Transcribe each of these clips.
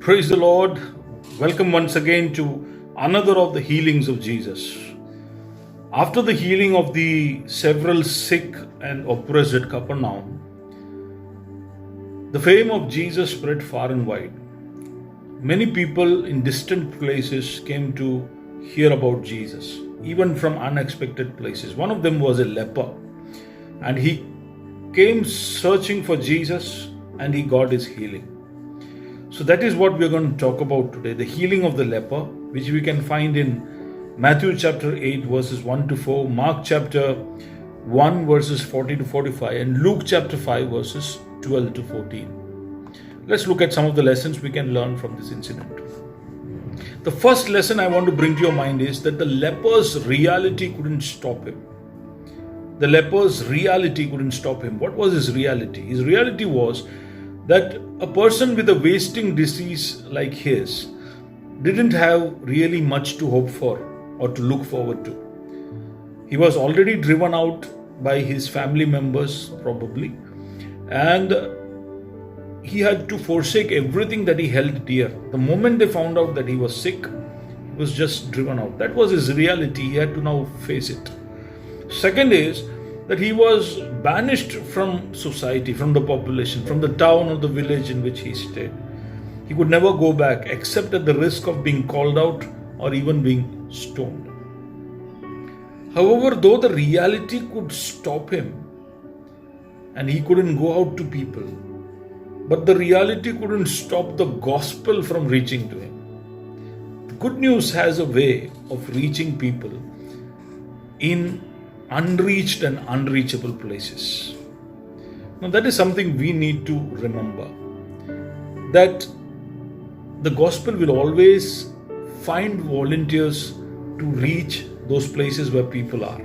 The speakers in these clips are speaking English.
Praise the Lord. Welcome once again to another of the healings of Jesus. After the healing of the several sick and oppressed at Capernaum, the fame of Jesus spread far and wide. Many people in distant places came to hear about Jesus, even from unexpected places. One of them was a leper, and he came searching for Jesus and he got his healing. So that is what we are going to talk about today, the healing of the leper, which we can find in Matthew chapter 8 verses 1 to 4, Mark chapter 1 verses 40 to 45, and Luke chapter 5 verses 12 to 14. Let's look at some of the lessons we can learn from this incident. The first lesson I want to bring to your mind is that the leper's reality couldn't stop him. The leper's reality couldn't stop him. What was his reality? His reality was that a person with a wasting disease like his didn't have really much to hope for or to look forward to. He was already driven out by his family members, probably, and he had to forsake everything that he held dear. The moment they found out that he was sick, he was just driven out. That was his reality. He had to now face it. Second is that he was banished from society, from the population, from the town or the village in which he stayed. He could never go back except at the risk of being called out or even being stoned. However, though the reality could stop him and he couldn't go out to people, but the reality couldn't stop the gospel from reaching to him. The good news has a way of reaching people in unreached and unreachable places. Now that is something we need to remember, that the gospel will always find volunteers to reach those places where people are.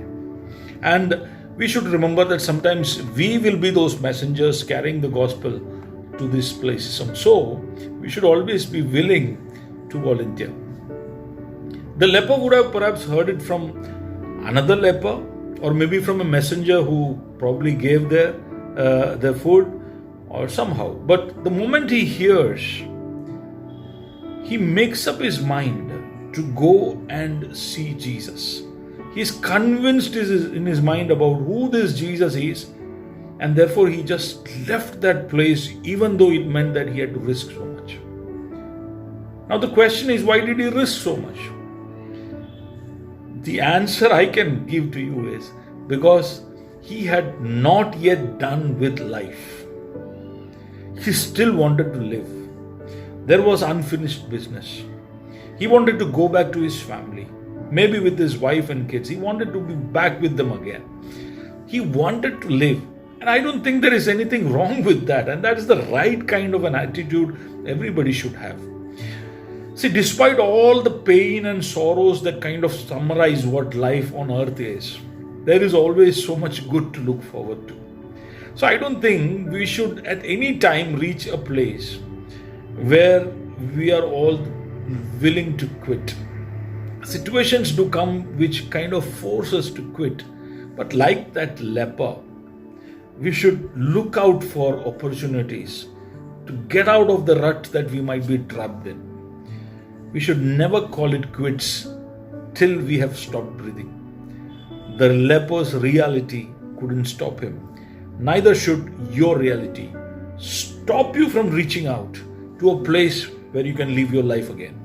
And we should remember that sometimes we will be those messengers carrying the gospel to these places. And so we should always be willing to volunteer. The leper would have perhaps heard it from another leper, or maybe from a messenger who probably gave their food, or somehow. But the moment he hears, he makes up his mind to go and see Jesus. He is convinced in his mind about who this Jesus is, and therefore he just left that place, even though it meant that he had to risk so much. Now the question is, why did he risk so much? The answer I can give to you is because he had not yet done with life. He still wanted to live. There was unfinished business. He wanted to go back to his family, maybe with his wife and kids. He wanted to be back with them again. He wanted to live. And I don't think there is anything wrong with that. And that's the right kind of an attitude everybody should have. See, despite all the pain and sorrows that kind of summarize what life on earth is, there is always so much good to look forward to. So I don't think we should at any time reach a place where we are all willing to quit. Situations do come which kind of force us to quit. But like that leper, we should look out for opportunities to get out of the rut that we might be trapped in. We should never call it quits till we have stopped breathing. The leper's reality couldn't stop him. Neither should your reality stop you from reaching out to a place where you can live your life again.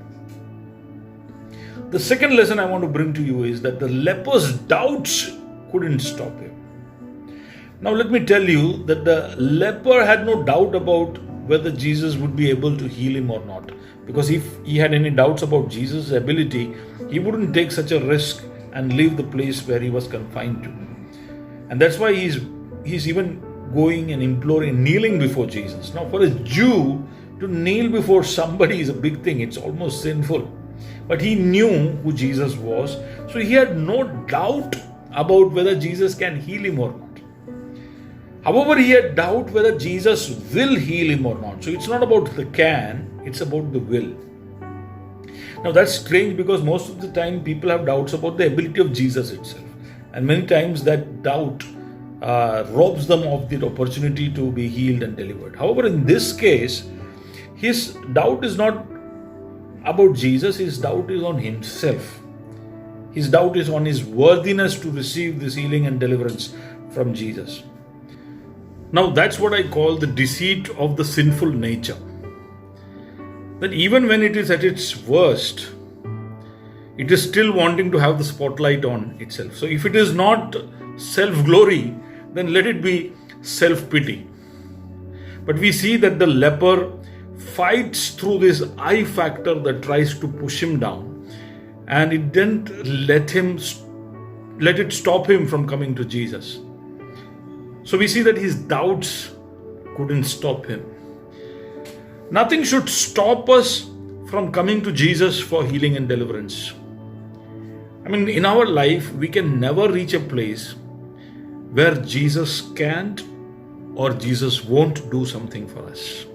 The second lesson I want to bring to you is that the leper's doubts couldn't stop him. Now let me tell you that the leper had no doubt about whether Jesus would be able to heal him or not. Because if he had any doubts about Jesus' ability, he wouldn't take such a risk and leave the place where he was confined to. And that's why he's even going and imploring, kneeling before Jesus. Now for a Jew to kneel before somebody is a big thing. It's almost sinful. But he knew who Jesus was, so he had no doubt about whether Jesus can heal him or not. However, he had doubt whether Jesus will heal him or not. So it's not about the can, it's about the will. Now that's strange because most of the time people have doubts about the ability of Jesus itself. And many times that doubt robs them of the opportunity to be healed and delivered. However, in this case, his doubt is not about Jesus, his doubt is on himself. His doubt is on his worthiness to receive this healing and deliverance from Jesus. Now that's what I call the deceit of the sinful nature. That even when it is at its worst, it is still wanting to have the spotlight on itself. So if it is not self-glory, then let it be self-pity. But we see that the leper fights through this I factor that tries to push him down, and it didn't let it stop him from coming to Jesus. So we see that his doubts couldn't stop him. Nothing should stop us from coming to Jesus for healing and deliverance. I mean, in our life, we can never reach a place where Jesus can't or Jesus won't do something for us.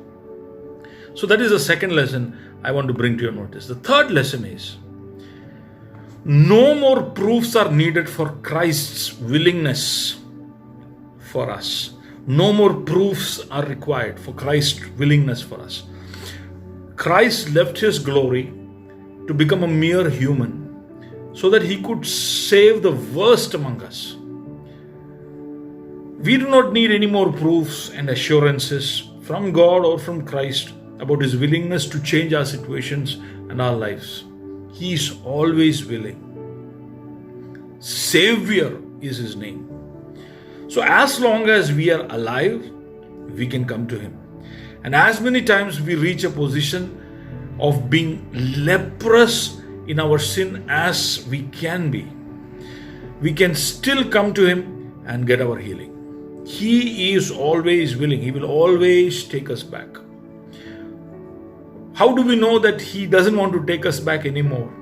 So that is the second lesson I want to bring to your notice. The third lesson is, no more proofs are needed for Christ's willingness for us. No more proofs are required for Christ's willingness for us. Christ left his glory to become a mere human so that he could save the worst among us. We do not need any more proofs and assurances from God or from Christ about his willingness to change our situations and our lives. He is always willing. Savior is his name. So as long as we are alive, we can come to him. And as many times we reach a position of being leprous in our sin as we can be, we can still come to him and get our healing. He is always willing. He will always take us back. How do we know that he doesn't want to take us back anymore?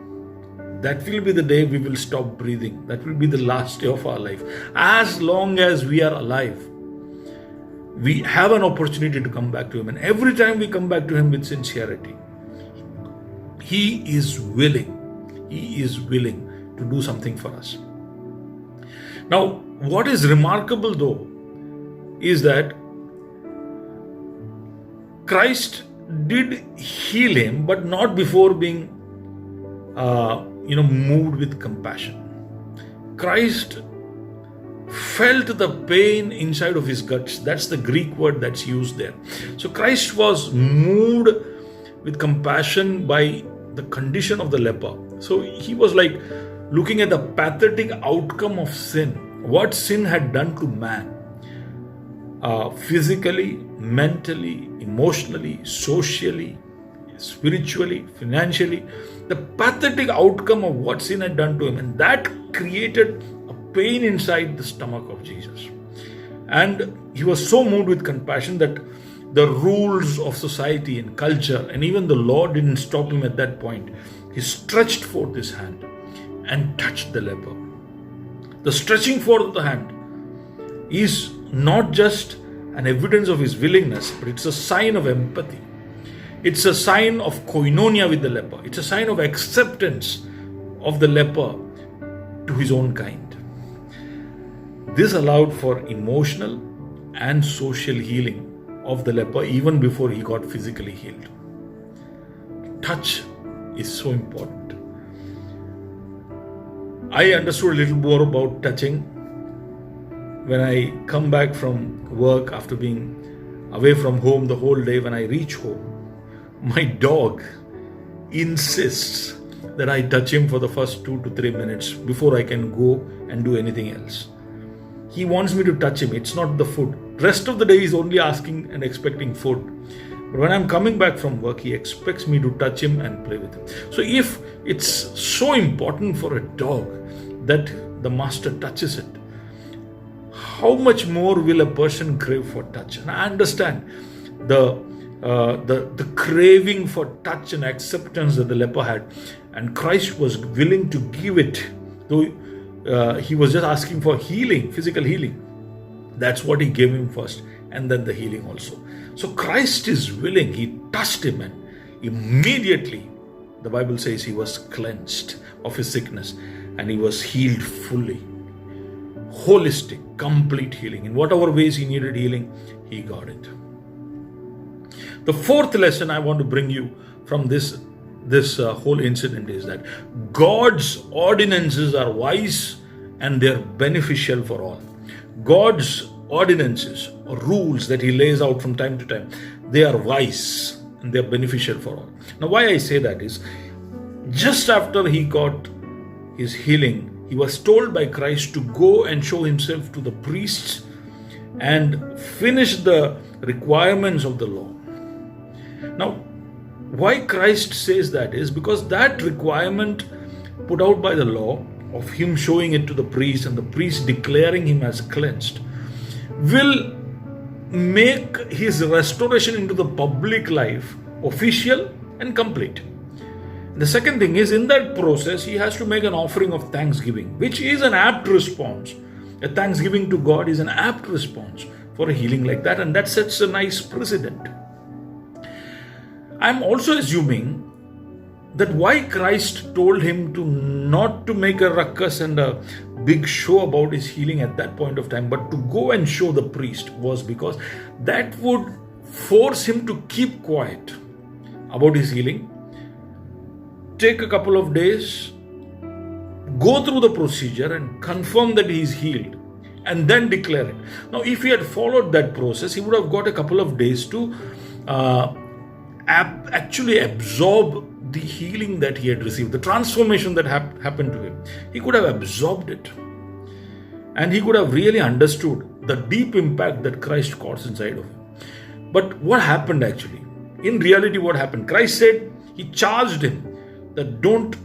That will be the day we will stop breathing. That will be the last day of our life. As long as we are alive, we have an opportunity to come back to him. And every time we come back to him with sincerity, he is willing. He is willing to do something for us. Now, what is remarkable though is that Christ did heal him, but not before being moved with compassion. Christ felt the pain inside of his guts. That's the Greek word that's used there. So Christ was moved with compassion by the condition of the leper. So he was like looking at the pathetic outcome of sin, what sin had done to man, physically, mentally, emotionally, socially, spiritually, financially, the pathetic outcome of what sin had done to him. And that created a pain inside the stomach of Jesus. And he was so moved with compassion that the rules of society and culture and even the law didn't stop him at that point. He stretched forth his hand and touched the leper. The stretching forth of the hand is not just an evidence of his willingness, but it's a sign of empathy. It's a sign of koinonia with the leper. It's a sign of acceptance of the leper to his own kind. This allowed for emotional and social healing of the leper even before he got physically healed. Touch is so important. I understood a little more about touching when I come back from work after being away from home the whole day. When I reach home, my dog insists that I touch him for the first 2 to 3 minutes before I can go and do anything else. He wants me to touch him. It's not the food. Rest of the day he's only asking and expecting food. But when I'm coming back from work, he expects me to touch him and play with him. So if it's so important for a dog that the master touches it, how much more will a person crave for touch? And I understand the craving for touch and acceptance that the leper had, and Christ was willing to give it, though he was just asking for healing, physical healing. That's what he gave him first, and then the healing also. So Christ is willing. He touched him, and immediately the Bible says he was cleansed of his sickness and he was healed fully. Holistic, complete healing. In whatever ways he needed healing, he got it. The fourth lesson I want to bring you from this whole incident is that God's ordinances are wise and they're beneficial for all. God's ordinances or rules that He lays out from time to time, they are wise and they're beneficial for all. Now, why I say that is, just after he got his healing, he was told by Christ to go and show himself to the priests and finish the requirements of the law. Now, why Christ says that is because that requirement put out by the law of him showing it to the priest and the priest declaring him as cleansed will make his restoration into the public life official and complete. The second thing is, in that process, he has to make an offering of thanksgiving, which is an apt response. A thanksgiving to God is an apt response for a healing like that, and that sets a nice precedent. I'm also assuming that why Christ told him to not to make a ruckus and a big show about his healing at that point of time, but to go and show the priest, was because that would force him to keep quiet about his healing, take a couple of days, go through the procedure and confirm that he is healed, and then declare it. Now, if he had followed that process, he would have got a couple of days to actually absorb the healing that he had received, the transformation that happened to him. He could have absorbed it, and he could have really understood the deep impact that Christ caused inside of him. But what happened actually? In reality, what happened? Christ said, he charged him that don't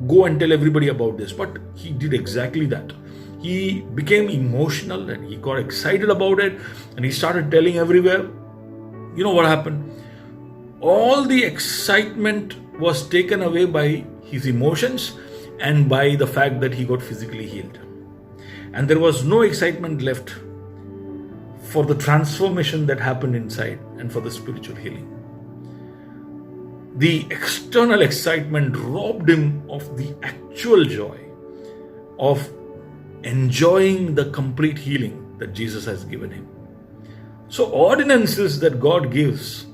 go and tell everybody about this. But he did exactly that. He became emotional and he got excited about it and he started telling everywhere. You know what happened? All the excitement was taken away by his emotions and by the fact that he got physically healed. And there was no excitement left for the transformation that happened inside and for the spiritual healing. The external excitement robbed him of the actual joy of enjoying the complete healing that Jesus has given him. So ordinances that God gives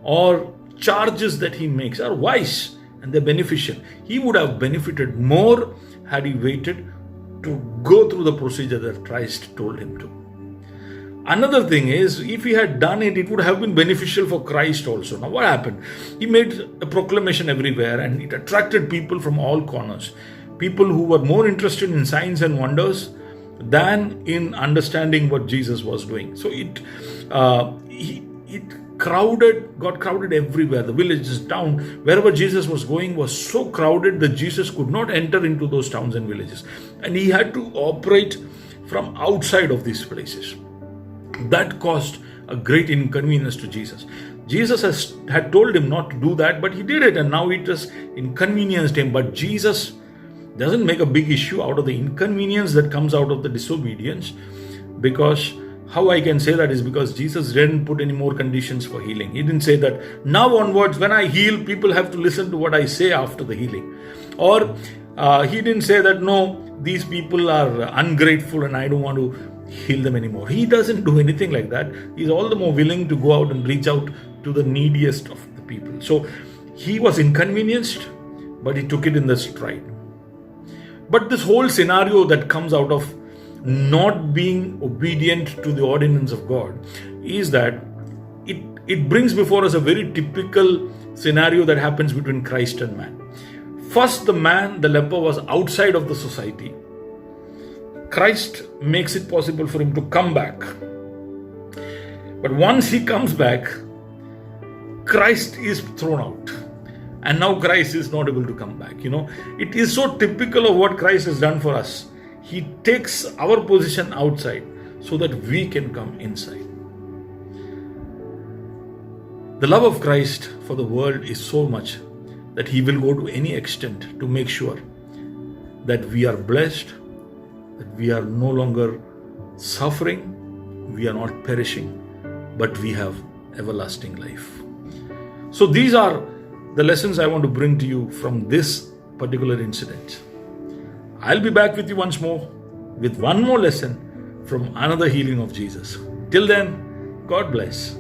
or charges that he makes are wise and they're beneficial. He would have benefited more had he waited to go through the procedure that Christ told him to. Another thing is, if he had done it, it would have been beneficial for Christ also. Now what happened? He made a proclamation everywhere and it attracted people from all corners. People who were more interested in signs and wonders than in understanding what Jesus was doing. So it got crowded everywhere. The villages, town, wherever Jesus was going was so crowded that Jesus could not enter into those towns and villages. And he had to operate from outside of these places. That caused a great inconvenience to Jesus. Jesus had told him not to do that, but he did it, and now it has inconvenienced him. But Jesus doesn't make a big issue out of the inconvenience that comes out of the disobedience, because how I can say that is because Jesus didn't put any more conditions for healing. He didn't say that now onwards, when I heal, people have to listen to what I say after the healing. Or he didn't say that, no, these people are ungrateful and I don't want to heal them anymore. He doesn't do anything like that. He's all the more willing to go out and reach out to the neediest of the people. So he was inconvenienced, but he took it in the stride. But this whole scenario that comes out of not being obedient to the ordinance of God is that it brings before us a very typical scenario that happens between Christ and man. First, the leper, was outside of the society. Christ makes it possible for him to come back. But once he comes back, Christ is thrown out. And now Christ is not able to come back. It is so typical of what Christ has done for us. He takes our position outside so that we can come inside. The love of Christ for the world is so much that he will go to any extent to make sure that we are blessed, that we are no longer suffering, we are not perishing, but we have everlasting life. So these are the lessons I want to bring to you from this particular incident. I'll be back with you once more with one more lesson from another healing of Jesus. Till then, God bless.